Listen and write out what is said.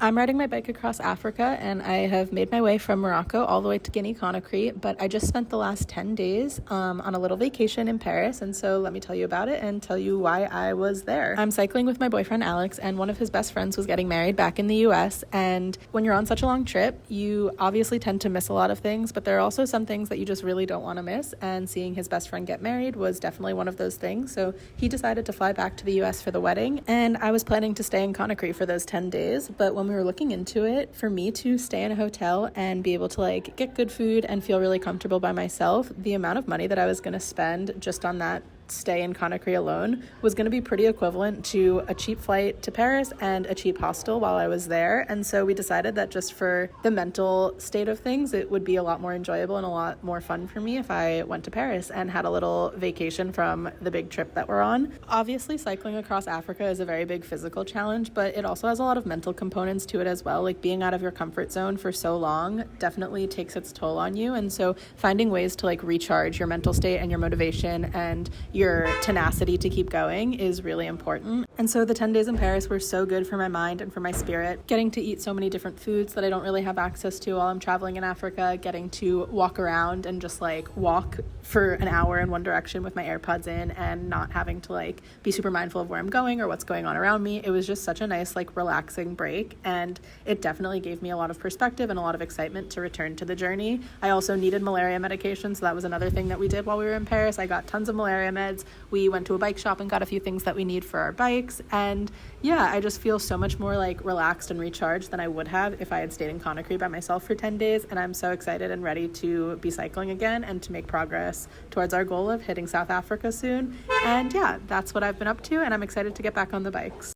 I'm riding my bike across Africa, and I have made my way from Morocco all the way to Guinea-Conakry, but I just spent the last 10 days on a little vacation in Paris, and so let me tell you about it and tell you why I was there. I'm cycling with my boyfriend Alex, and one of his best friends was getting married back in the US, and when you're on such a long trip, you obviously tend to miss a lot of things, but there are also some things that you just really don't want to miss, and seeing his best friend get married was definitely one of those things, so he decided to fly back to the US for the wedding, and I was planning to stay in Conakry for those 10 days, but when we were looking into it, for me to stay in a hotel and be able to like get good food and feel really comfortable by myself, the amount of money that I was going to spend just on that stay in Conakry alone was going to be pretty equivalent to a cheap flight to Paris and a cheap hostel while I was there. And so we decided that just for the mental state of things, it would be a lot more enjoyable and a lot more fun for me if I went to Paris and had a little vacation from the big trip that we're on. Obviously, cycling across Africa is a very big physical challenge, but it also has a lot of mental components to it as well. Like being out of your comfort zone for so long definitely takes its toll on you. And so finding ways to like recharge your mental state and your motivation and your tenacity to keep going is really important. And so the 10 days in Paris were so good for my mind and for my spirit. Getting to eat so many different foods that I don't really have access to while I'm traveling in Africa, getting to walk around and just like walk for an hour in one direction with my AirPods in and not having to like be super mindful of where I'm going or what's going on around me. It was just such a nice like relaxing break, and it definitely gave me a lot of perspective and a lot of excitement to return to the journey. I also needed malaria medication, so that was another thing that we did while we were in Paris. I got tons of malaria meds. We went to a bike shop and got a few things that we need for our bikes, and yeah, I just feel so much more like relaxed and recharged than I would have if I had stayed in Conakry by myself for 10 days, and I'm so excited and ready to be cycling again and to make progress towards our goal of hitting South Africa soon. And yeah, that's what I've been up to, and I'm excited to get back on the bikes.